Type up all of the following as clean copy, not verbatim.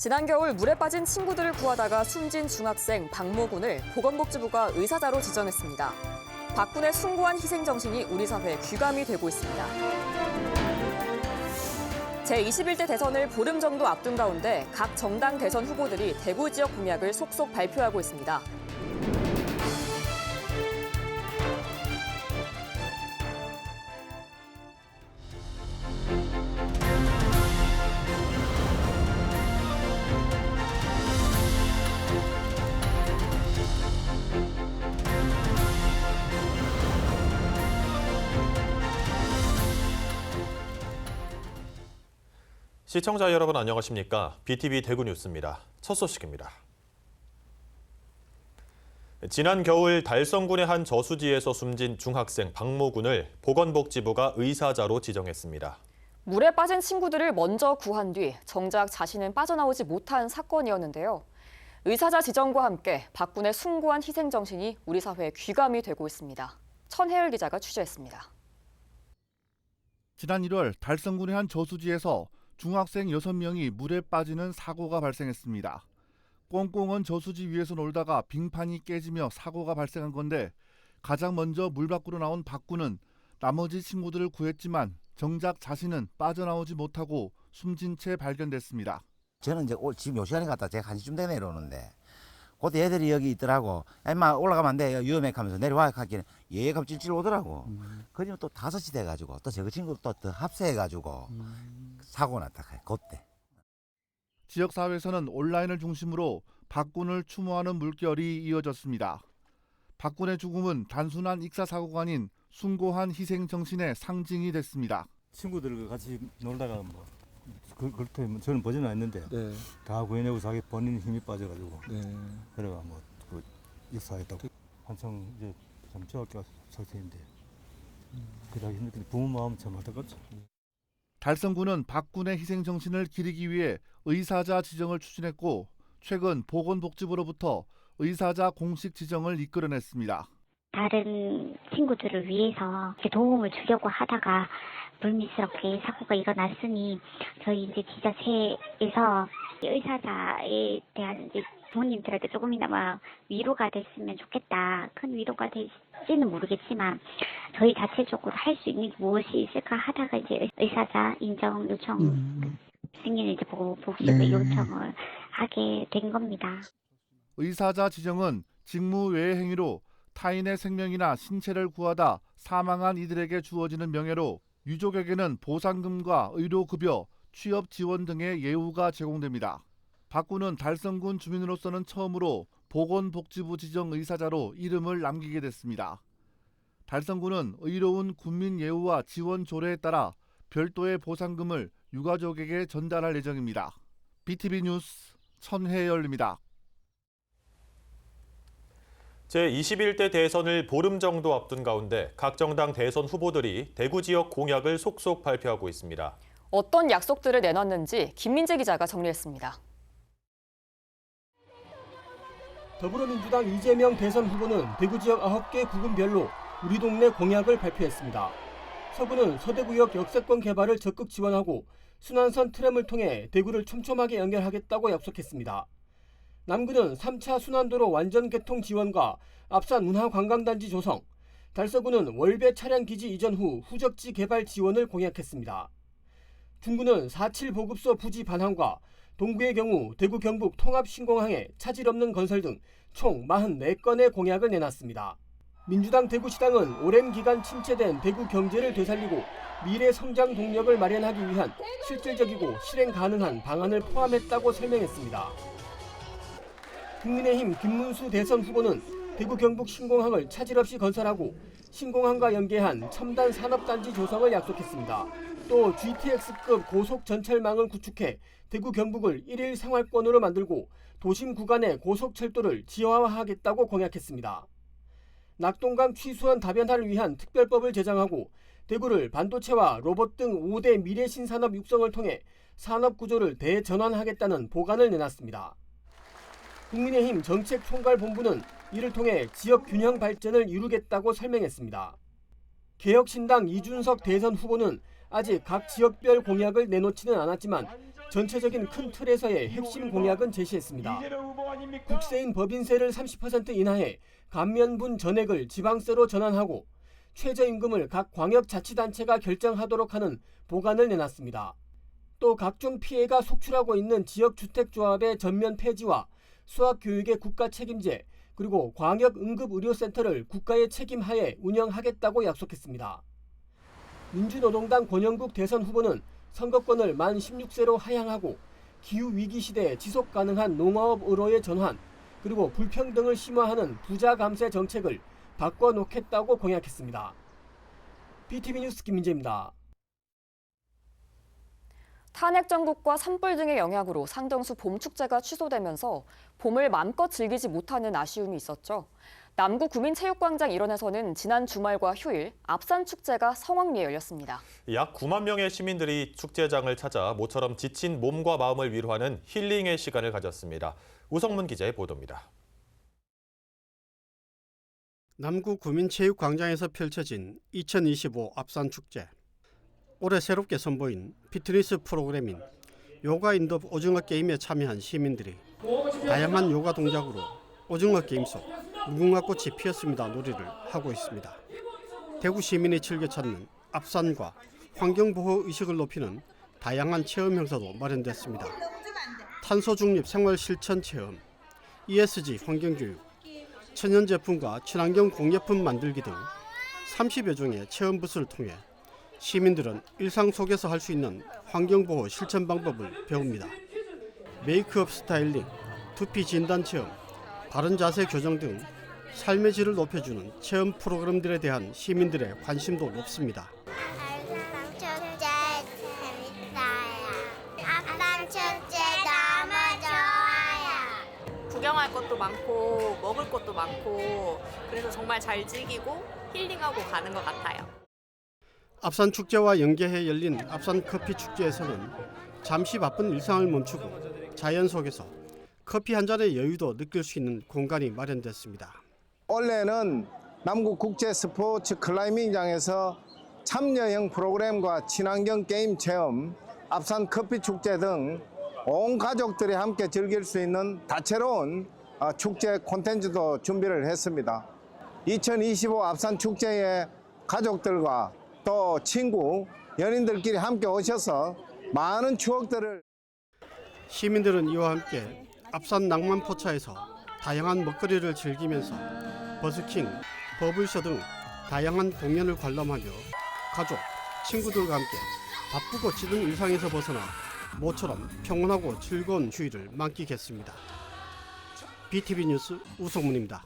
지난 겨울 물에 빠진 친구들을 구하다가 숨진 중학생 박모군을 보건복지부가 의사자로 지정했습니다. 박 군의 숭고한 희생정신이 우리 사회에 귀감이 되고 있습니다. 제21대 대선을 보름 정도 앞둔 가운데 각 정당 대선 후보들이 대구 지역 공약을 속속 발표하고 있습니다. 시청자 여러분 안녕하십니까? BTV 대구 뉴스입니다. 첫 소식입니다. 지난 겨울 달성군의 한 저수지에서 숨진 중학생 박모군을 보건복지부가 의사자로 지정했습니다. 물에 빠진 친구들을 먼저 구한 뒤 정작 자신은 빠져나오지 못한 사건이었는데요. 의사자 지정과 함께 박 군의 숭고한 희생정신이 우리 사회에 귀감이 되고 있습니다. 천혜열 기자가 취재했습니다. 지난 1월 달성군의 한 저수지에서 중학생 6명이 물에 빠지는 사고가 발생했습니다. 꽁꽁한 저수지 위에서 놀다가 빙판이 깨지며 사고가 발생한 건데 가장 먼저 물 밖으로 나온 박 군은 나머지 친구들을 구했지만 정작 자신은 빠져나오지 못하고 숨진 채 발견됐습니다. 저는 이제 지금 요 시간에 갔다 제가 1시쯤 되네 이러는데 그때 애들이 여기 있더라고. 엄마 올라가면 안 돼. 위험해 하면서 내려와 하기는 얘가 찔찔 오더라고. 그러면 또 5시 돼가지고 또 저 친구 또 더 합세해가지고 사고 났다 그때. 지역사회에서는 온라인을 중심으로 박 군을 추모하는 물결이 이어졌습니다. 박 군의 죽음은 단순한 익사사고가 아닌 숭고한 희생정신의 상징이 됐습니다. 친구들과 같이 놀다가 그렇게 저는 보지는 않는데 다 구해내고 자기 본인 힘이 빠져가지고 그래가 그 역사했다고. 한창 이제 참 중학교 학생인데 그러기 힘들게 부모 마음 참 안타깝죠. 달성군은 박 군의 희생정신을 기리기 위해 의사자 지정을 추진했고 최근 보건복지부로부터 의사자 공식 지정을 이끌어냈습니다. 다른 친구들을 위해서 도움을 주려고 하다가 불미스럽게 사고가 일어났으니 저희 이제 지자체에서 의사자에 대한 이제 부모님들한테 조금이나마 위로가 됐으면 좋겠다. 큰 위로가 될지는 모르겠지만 저희 자체적으로 할 수 있는 게 무엇이 있을까 하다가 이제 의사자 인정 요청 승인 이제 보건복지부에 요청을 하게 된 겁니다. 의사자 지정은 직무 외의 행위로 타인의 생명이나 신체를 구하다 사망한 이들에게 주어지는 명예로 유족에게는 보상금과 의료급여, 취업 지원 등의 예우가 제공됩니다. 박 군은 달성군 주민으로서는 처음으로 보건복지부 지정 의사자로 이름을 남기게 됐습니다. 달성군은 의로운 군민 예우와 지원 조례에 따라 별도의 보상금을 유가족에게 전달할 예정입니다. BTV 뉴스 천혜열입니다. 제21대 대선을 보름 정도 앞둔 가운데 각 정당 대선 후보들이 대구 지역 공약을 속속 발표하고 있습니다. 어떤 약속들을 내놨는지 김민재 기자가 정리했습니다. 더불어민주당 이재명 대선 후보는 대구 지역 9개 구군별로 우리 동네 공약을 발표했습니다. 서구는 서대구역 역세권 개발을 적극 지원하고 순환선 트램을 통해 대구를 촘촘하게 연결하겠다고 약속했습니다. 남구는 3차 순환도로 완전 개통 지원과 앞산 문화관광단지 조성, 달서구는 월배 차량기지 이전 후 후적지 개발 지원을 공약했습니다. 중구는 4.7 보급소 부지 반환과 동구의 경우 대구 경북 통합신공항에 차질 없는 건설 등 총 44건의 공약을 내놨습니다. 민주당 대구시당은 오랜 기간 침체된 대구 경제를 되살리고 미래 성장 동력을 마련하기 위한 실질적이고 실행 가능한 방안을 포함했다고 설명했습니다. 국민의힘 김문수 대선 후보는 대구 경북 신공항을 차질 없이 건설하고 신공항과 연계한 첨단 산업단지 조성을 약속했습니다. 또 GTX급 고속 전철망을 구축해 대구 경북을 1일 생활권으로 만들고 도심 구간의 고속철도를 지하화하겠다고 공약했습니다. 낙동강 취수원 다변화를 위한 특별법을 제정하고 대구를 반도체와 로봇 등 5대 미래 신산업 육성을 통해 산업 구조를 대전환하겠다는 보관을 내놨습니다. 국민의힘 정책총괄본부는 이를 통해 지역 균형 발전을 이루겠다고 설명했습니다. 개혁신당 이준석 대선 후보는 아직 각 지역별 공약을 내놓지는 않았지만 전체적인 큰 틀에서의 핵심 공약은 제시했습니다. 국세인 법인세를 30% 인하해 감면분 전액을 지방세로 전환하고 최저임금을 각 광역자치단체가 결정하도록 하는 보관을 내놨습니다. 또 각종 피해가 속출하고 있는 지역주택조합의 전면 폐지와 수학교육의 국가 책임제, 그리고 광역응급의료센터를 국가의 책임하에 운영하겠다고 약속했습니다. 민주노동당 권영국 대선 후보는 선거권을 만 16세로 하향하고 기후위기 시대에 지속가능한 농업으로의 전환, 그리고 불평등을 심화하는 부자 감세 정책을 바꿔놓겠다고 공약했습니다. BTV 뉴스 김민재입니다. 탄핵 정국과 산불 등의 영향으로 상정수 봄축제가 취소되면서 봄을 마음껏 즐기지 못하는 아쉬움이 있었죠. 남구 구민체육광장 일원에서는 지난 주말과 휴일 앞산축제가 성황리에 열렸습니다. 약 9만 명의 시민들이 축제장을 찾아 모처럼 지친 몸과 마음을 위로하는 힐링의 시간을 가졌습니다. 우성문 기자의 보도입니다. 남구 구민체육광장에서 펼쳐진 2025 앞산축제. 올해 새롭게 선보인 피트니스 프로그램인 요가 인더 오징어 게임에 참여한 시민들이 다양한 요가 동작으로 오징어 게임 속 무궁화 꽃이 피었습니다 놀이를 하고 있습니다. 대구 시민이 즐겨 찾는 앞산과 환경보호 의식을 높이는 다양한 체험 행사도 마련됐습니다. 탄소 중립 생활 실천 체험, ESG 환경교육, 천연 제품과 친환경 공예품 만들기 등 30여 종의 체험 부스를 통해 시민들은 일상 속에서 할 수 있는 환경보호 실천 방법을 배웁니다. 메이크업 스타일링, 두피 진단 체험, 바른 자세 교정 등 삶의 질을 높여주는 체험 프로그램들에 대한 시민들의 관심도 높습니다. 앞산축제 재밌어요. 앞산축제 너무 좋아요. 구경할 것도 많고 먹을 것도 많고 그래서 정말 잘 즐기고 힐링하고 가는 것 같아요. 앞산축제와 연계해 열린 앞산커피축제에서는 잠시 바쁜 일상을 멈추고 자연 속에서 커피 한 잔의 여유도 느낄 수 있는 공간이 마련됐습니다. 원래는 남구국제 스포츠 클라이밍장에서 참여형 프로그램과 친환경 게임 체험, 앞산 커피 축제 등 온 가족들이 함께 즐길 수 있는 다채로운 축제 콘텐츠도 준비를 했습니다. 2025 앞산 축제에 가족들과 또 친구, 연인들끼리 함께 오셔서 많은 추억들을 시민들은 이와 함께 앞산 낭만 포차에서 다양한 먹거리를 즐기면서 버스킹, 버블쇼 등 다양한 공연을 관람하며 가족, 친구들과 함께 바쁘고 찌든 일상에서 벗어나 모처럼 평온하고 즐거운 휴일을 만끽했습니다. BTV 뉴스 우성문입니다.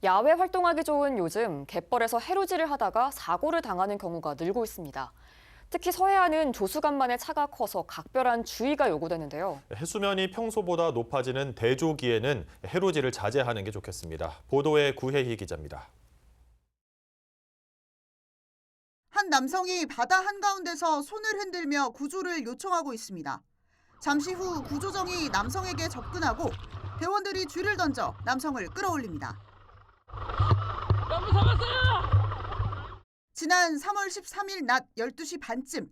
야외 활동하기 좋은 요즘 갯벌에서 해루질을 하다가 사고를 당하는 경우가 늘고 있습니다. 특히 서해안은 조수간만에 차가 커서 각별한 주의가 요구되는데요. 해수면이 평소보다 높아지는 대조기에는 해루질을 자제하는 게 좋겠습니다. 보도에 구혜희 기자입니다. 한 남성이 바다 한가운데서 손을 흔들며 구조를 요청하고 있습니다. 잠시 후 구조정이 남성에게 접근하고 대원들이 줄을 던져 남성을 끌어올립니다. 너무 잡았어요! 지난 3월 13일 낮 12시 반쯤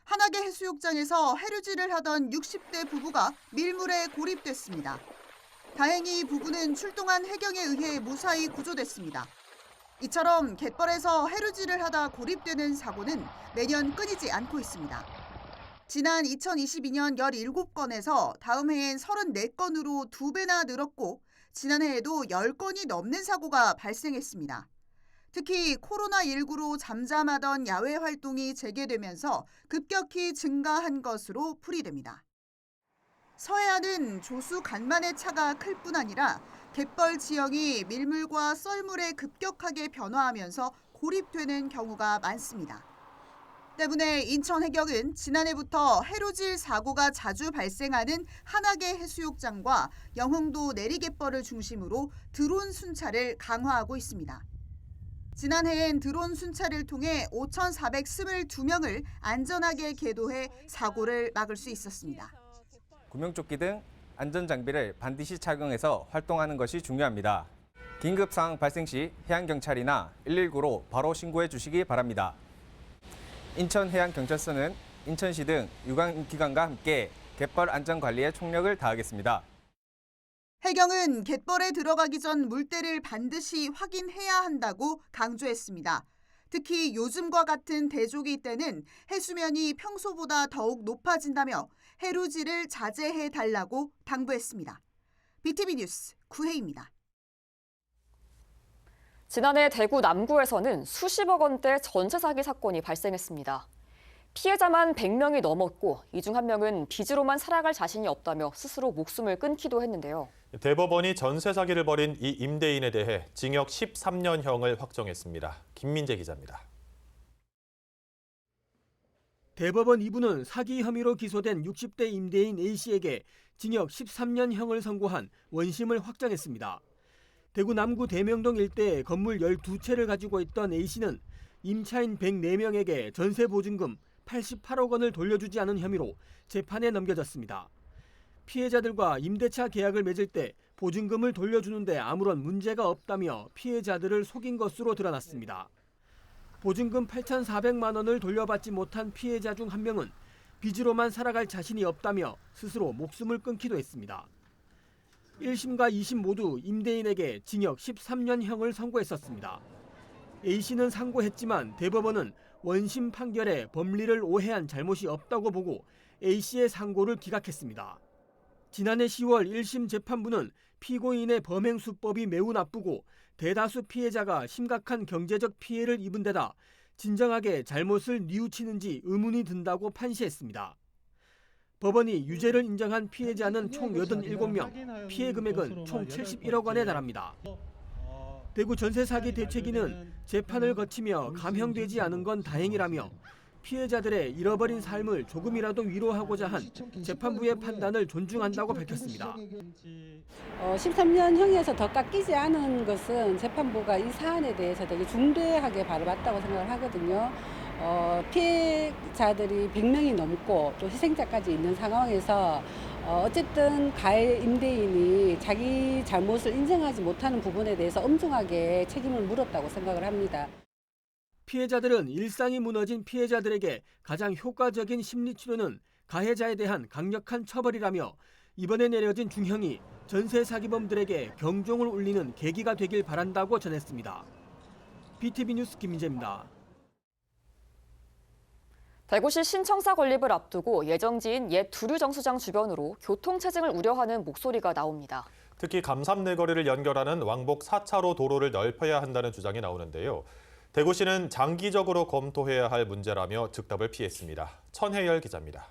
한화계 해수욕장에서 해루질을 하던 60대 부부가 밀물에 고립됐습니다. 다행히 부부는 출동한 해경에 의해 무사히 구조됐습니다. 이처럼 갯벌에서 해루질을 하다 고립되는 사고는 매년 끊이지 않고 있습니다. 지난 2022년 17건에서 다음 해엔 34건으로 2배나 늘었고 지난해에도 10건이 넘는 사고가 발생했습니다. 특히 코로나19로 잠잠하던 야외 활동이 재개되면서 급격히 증가한 것으로 풀이됩니다. 서해안은 조수 간만의 차가 클 뿐 아니라 갯벌 지형이 밀물과 썰물에 급격하게 변화하면서 고립되는 경우가 많습니다. 때문에 인천해경은 지난해부터 해루질 사고가 자주 발생하는 한화계 해수욕장과 영흥도 내리갯벌을 중심으로 드론 순찰을 강화하고 있습니다. 지난해엔 드론 순찰을 통해 5,422명을 안전하게 계도해 사고를 막을 수 있었습니다. 구명조끼 등 안전장비를 반드시 착용해서 활동하는 것이 중요합니다. 긴급 상황 발생 시 해양경찰이나 119로 바로 신고해 주시기 바랍니다. 인천해양경찰서는 인천시 등 유관기관과 함께 갯벌 안전관리에 총력을 다하겠습니다. 해경은 갯벌에 들어가기 전 물때를 반드시 확인해야 한다고 강조했습니다. 특히 요즘과 같은 대조기 때는 해수면이 평소보다 더욱 높아진다며 해루질을 자제해 달라고 당부했습니다. BTV 뉴스 구혜입니다. 지난해 대구 남구에서는 수십억 원대 전세 사기 사건이 발생했습니다. 피해자만 100명이 넘었고 이 중 한 명은 빚으로만 살아갈 자신이 없다며 스스로 목숨을 끊기도 했는데요. 대법원이 전세 사기를 벌인 이 임대인에 대해 징역 13년형을 확정했습니다. 김민재 기자입니다. 대법원 2부는 사기 혐의로 기소된 60대 임대인 A씨에게 징역 13년형을 선고한 원심을 확정했습니다. 대구 남구 대명동 일대에 건물 12채를 가지고 있던 A씨는 임차인 104명에게 전세 보증금 88억 원을 돌려주지 않은 혐의로 재판에 넘겨졌습니다. 피해자들과 임대차 계약을 맺을 때 보증금을 돌려주는데 아무런 문제가 없다며 피해자들을 속인 것으로 드러났습니다. 보증금 8,400만 원을 돌려받지 못한 피해자 중 한 명은 빚으로만 살아갈 자신이 없다며 스스로 목숨을 끊기도 했습니다. 1심과 2심 모두 임대인에게 징역 13년형을 선고했었습니다. A씨는 상고했지만 대법원은 원심 판결에 법리를 오해한 잘못이 없다고 보고 A씨의 상고를 기각했습니다. 지난해 10월 1심 재판부는 피고인의 범행 수법이 매우 나쁘고 대다수 피해자가 심각한 경제적 피해를 입은 데다 진정하게 잘못을 뉘우치는지 의문이 든다고 판시했습니다. 법원이 유죄를 인정한 피해자는 총 87명, 피해 금액은 총 71억 원에 달합니다. 대구 전세 사기 대책위는 재판을 거치며 감형되지 않은 건 다행이라며 피해자들의 잃어버린 삶을 조금이라도 위로하고자 한 재판부의 판단을 존중한다고 밝혔습니다. 13년형에서 더 깎이지 않은 것은 재판부가 이 사안에 대해서 되게 중대하게 바라봤다고 생각을 하거든요. 피해자들이 100명이 넘고 또 희생자까지 있는 상황에서 어쨌든 가해 임대인이 자기 잘못을 인정하지 못하는 부분에 대해서 엄중하게 책임을 물었다고 생각을 합니다. 피해자들은 일상이 무너진 피해자들에게 가장 효과적인 심리치료는 가해자에 대한 강력한 처벌이라며 이번에 내려진 중형이 전세 사기범들에게 경종을 울리는 계기가 되길 바란다고 전했습니다. BTV 뉴스 김민재입니다. 대구시 신청사 건립을 앞두고 예정지인 옛 두류정수장 주변으로 교통체증을 우려하는 목소리가 나옵니다. 특히 감삼내거리를 연결하는 왕복 4차로 도로를 넓혀야 한다는 주장이 나오는데요. 대구시는 장기적으로 검토해야 할 문제라며 즉답을 피했습니다. 천혜열 기자입니다.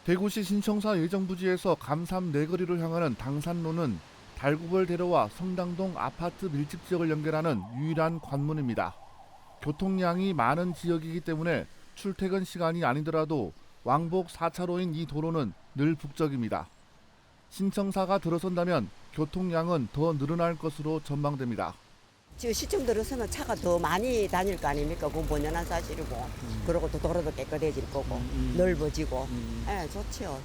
대구시 신청사 예정부지에서 감삼 내거리로 향하는 당산로는 달구벌 대로와 성당동 아파트 밀집 지역을 연결하는 유일한 관문입니다. 교통량이 많은 지역이기 때문에 출퇴근 시간이 아니더라도 왕복 4차로인 이 도로는 늘 북적입니다. 신청사가 들어선다면 교통량은 더 늘어날 것으로 전망됩니다. 지금 시청 들어서면 차가 더 많이 다닐 거 아닙니까? 그건 본연한 사실이고. 그리고 또 도로도 깨끗해질 거고 넓어지고. 네, 좋죠.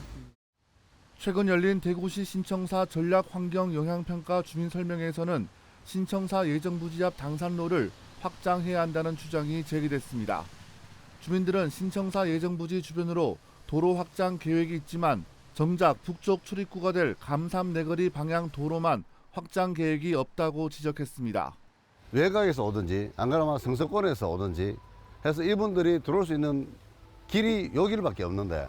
최근 열린 대구시 신청사 전략환경영향평가 주민설명회에서는 신청사 예정부지 앞 당산로를 확장해야 한다는 주장이 제기됐습니다. 주민들은 신청사 예정부지 주변으로 도로 확장 계획이 있지만 정작 북쪽 출입구가 될 감삼 내거리 방향 도로만 확장 계획이 없다고 지적했습니다. 외곽에서 오든지 안 그러면 성서권에서 오든지 해서 이분들이 들어올 수 있는 길이 여기밖에 없는데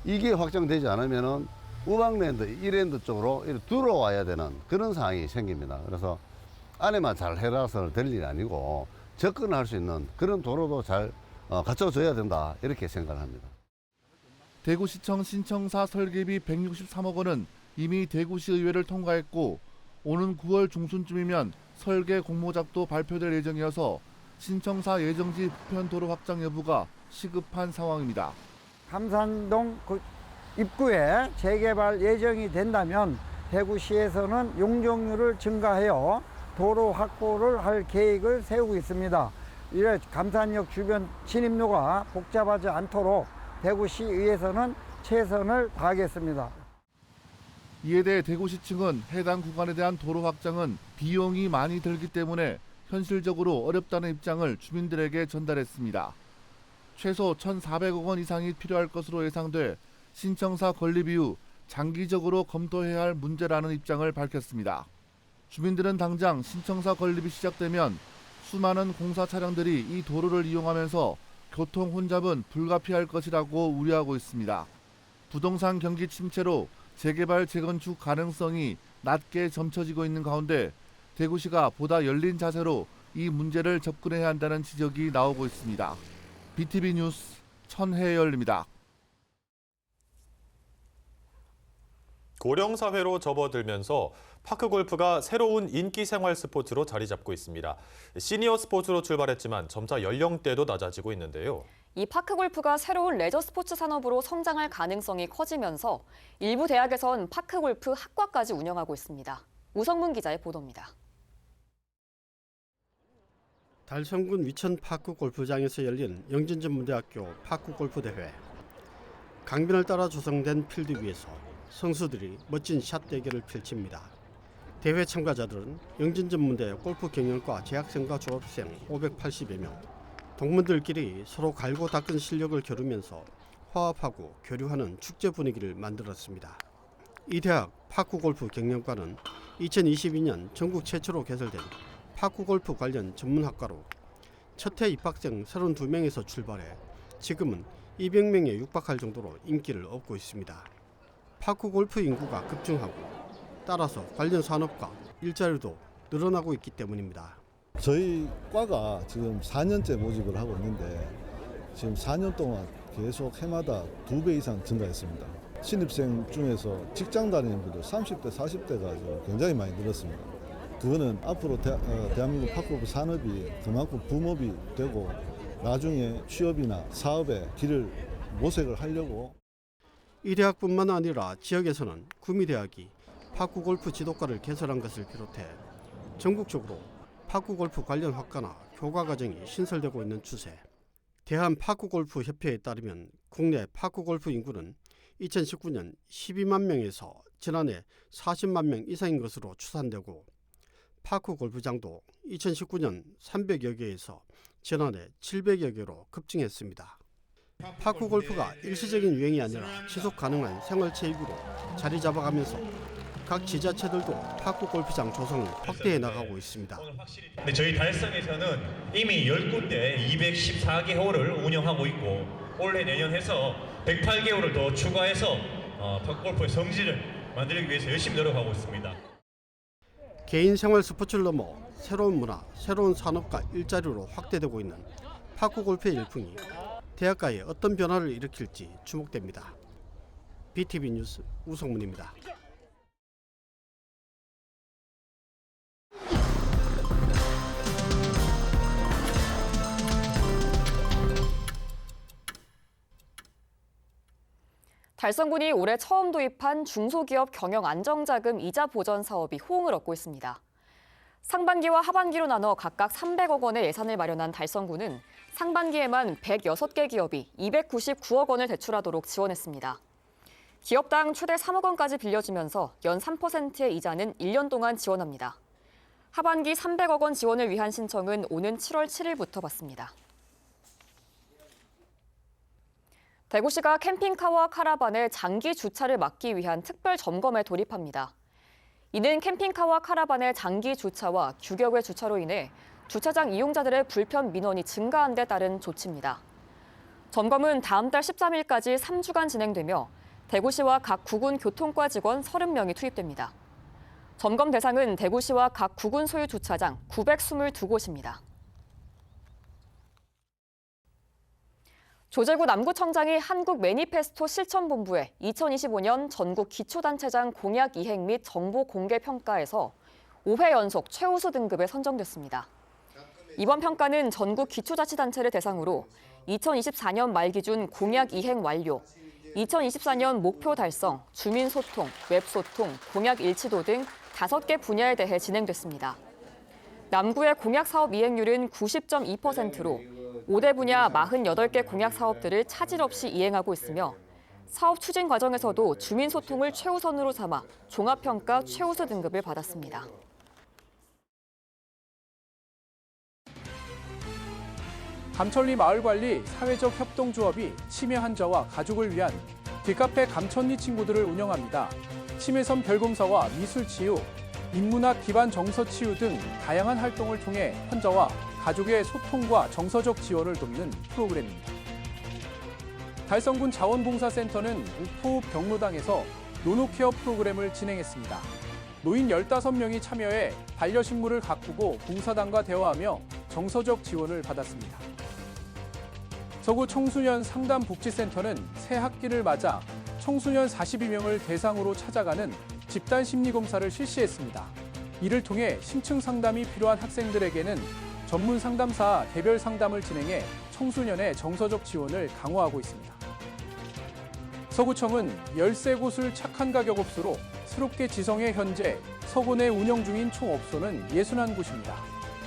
이게 확장되지 않으면은 우방랜드, 이랜드 쪽으로 들어와야 되는 그런 상황이 생깁니다. 그래서 안에만 잘 해라서 될 일이 아니고 접근할 수 있는 그런 도로도 잘 갖춰줘야 된다 이렇게 생각을 합니다. 대구시청 신청사 설계비 163억 원은 이미 대구시 의회를 통과했고 오는 9월 중순쯤이면 설계 공모작도 발표될 예정이어서 신청사 예정지 부편 도로 확장 여부가 시급한 상황입니다. 감산동 입구에 재개발 예정이 된다면 대구시에서는 용적률을 증가하여 도로 확보를 할 계획을 세우고 있습니다. 이래 감산역 주변 진입로가 복잡하지 않도록 대구시의회에서는 최선을 다하겠습니다. 이에 대해 대구시청은 해당 구간에 대한 도로 확장은 비용이 많이 들기 때문에 현실적으로 어렵다는 입장을 주민들에게 전달했습니다. 최소 1,400억 원 이상이 필요할 것으로 예상돼 신청사 건립 이후 장기적으로 검토해야 할 문제라는 입장을 밝혔습니다. 주민들은 당장 신청사 건립이 시작되면 수많은 공사 차량들이 이 도로를 이용하면서 교통 혼잡은 불가피할 것이라고 우려하고 있습니다. 부동산 경기 침체로 재개발 재건축 가능성이 낮게 점쳐지고 있는 가운데 대구시가 보다 열린 자세로 이 문제를 접근해야 한다는 지적이 나오고 있습니다. BTV 뉴스 천혜열입니다. 고령사회로 접어들면서 파크골프가 새로운 인기 생활 스포츠로 자리 잡고 있습니다. 시니어 스포츠로 출발했지만 점차 연령대도 낮아지고 있는데요. 이 파크골프가 새로운 레저 스포츠 산업으로 성장할 가능성이 커지면서 일부 대학에선 파크골프 학과까지 운영하고 있습니다. 우성문 기자의 보도입니다. 달성군 위천 파크골프장에서 열린 영진전문대학교 파크골프대회. 강변을 따라 조성된 필드 위에서 선수들이 멋진 샷 대결을 펼칩니다. 대회 참가자들은 영진전문대 골프 경영과 재학생과 졸업생 580여 명. 동문들끼리 서로 갈고 닦은 실력을 겨루면서 화합하고 교류하는 축제 분위기를 만들었습니다. 이 대학 파크골프 경영과는 2022년 전국 최초로 개설된 파크골프 관련 전문학과로 첫해 입학생 32명에서 출발해 지금은 200명에 육박할 정도로 인기를 얻고 있습니다. 파크골프 인구가 급증하고 따라서 관련 산업과 일자리도 늘어나고 있기 때문입니다. 저희 과가 지금 4년째 모집을 하고 있는데 지금 4년 동안 계속 해마다 2배 이상 증가했습니다. 신입생 중에서 직장 다니는 분들 30대, 40대가 지금 굉장히 많이 늘었습니다. 그거는 앞으로 대한민국 파크골프 산업이 그만큼 붐업이 되고 나중에 취업이나 사업의 길을 모색을 하려고. 이 대학뿐만 아니라 지역에서는 구미대학이 파크골프 지도과를 개설한 것을 비롯해 전국적으로 파크골프 관련 학과나 교과과정이 신설되고 있는 추세. 대한파크골프협회에 따르면 국내 파크골프 인구는 2019년 12만 명에서 지난해 40만 명 이상인 것으로 추산되고 파크골프장도 2019년 300여 개에서 지난해 700여 개로 급증했습니다. 파크골프가 일시적인 유행이 아니라 지속 가능한 생활체육으로 자리 잡아가면서 각 지자체들도 파크골프장 조성을 확대해 나가고 있습니다. 네, 저희 달성에서는 이미 10군데 214개월을 운영하고 있고 올해 내년 해서 108개월을 더 추가해서 파크골프의 성지를 만들기 위해서 열심히 노력하고 있습니다. 개인 생활 스포츠를 넘어 새로운 문화, 새로운 산업과 일자리로 확대되고 있는 파크골프의 열풍이 대학가에 어떤 변화를 일으킬지 주목됩니다. BTV 뉴스 우성문입니다. 달성군이 올해 처음 도입한 중소기업 경영 안정자금 이자 보전 사업이 호응을 얻고 있습니다. 상반기와 하반기로 나눠 각각 300억 원의 예산을 마련한 달성군은 상반기에만 106개 기업이 299억 원을 대출하도록 지원했습니다. 기업당 최대 3억 원까지 빌려주면서 연 3%의 이자는 1년 동안 지원합니다. 하반기 300억 원 지원을 위한 신청은 오는 7월 7일부터 받습니다. 대구시가 캠핑카와 카라반의 장기 주차를 막기 위한 특별 점검에 돌입합니다. 이는 캠핑카와 카라반의 장기 주차와 규격의 주차로 인해 주차장 이용자들의 불편 민원이 증가한 데 따른 조치입니다. 점검은 다음 달 13일까지 3주간 진행되며 대구시와 각 구군 교통과 직원 30명이 투입됩니다. 점검 대상은 대구시와 각 구군 소유 주차장 922곳입니다. 조재구 남구청장이 한국 매니페스토 실천본부의 2025년 전국 기초단체장 공약 이행 및 정보 공개 평가에서 5회 연속 최우수 등급에 선정됐습니다. 이번 평가는 전국 기초자치단체를 대상으로 2024년 말 기준 공약 이행 완료, 2024년 목표 달성, 주민소통, 웹소통, 공약 일치도 등 5개 분야에 대해 진행됐습니다. 남구의 공약 사업 이행률은 90.2%로 5대 분야 48개 공약 사업들을 차질 없이 이행하고 있으며 사업 추진 과정에서도 주민 소통을 최우선으로 삼아 종합평가 최우수 등급을 받았습니다. 감천리 마을관리 사회적 협동조합이 치매 환자와 가족을 위한 뒷카페 감천리 친구들을 운영합니다. 치매선 별검사와 미술치유, 인문학 기반 정서치유 등 다양한 활동을 통해 환자와 가족의 소통과 정서적 지원을 돕는 프로그램입니다. 달성군 자원봉사센터는 우포 병로당에서 노노케어 프로그램을 진행했습니다. 노인 15명이 참여해 반려식물을 가꾸고 봉사단과 대화하며 정서적 지원을 받았습니다. 서구 청소년 상담복지센터는 새 학기를 맞아 청소년 42명을 대상으로 찾아가는 집단 심리검사를 실시했습니다. 이를 통해 심층 상담이 필요한 학생들에게는 전문 상담사 개별 상담을 진행해 청소년의 정서적 지원을 강화하고 있습니다. 서구청은 13곳을 착한 가격 업소로 새롭게 지정해 현재 서구 내 운영 중인 총 업소는 61곳입니다.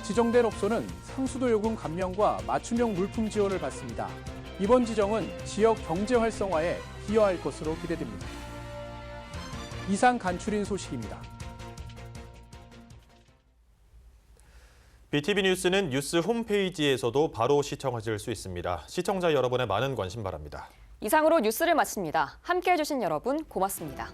지정된 업소는 상수도 요금 감면과 맞춤형 물품 지원을 받습니다. 이번 지정은 지역 경제 활성화에 기여할 것으로 기대됩니다. 이상 간추린 소식입니다. BTV 뉴스는 뉴스 홈페이지에서도 바로 시청하실 수 있습니다. 시청자 여러분의 많은 관심 바랍니다. 이상으로 뉴스를 마칩니다. 함께해 주신 여러분 고맙습니다.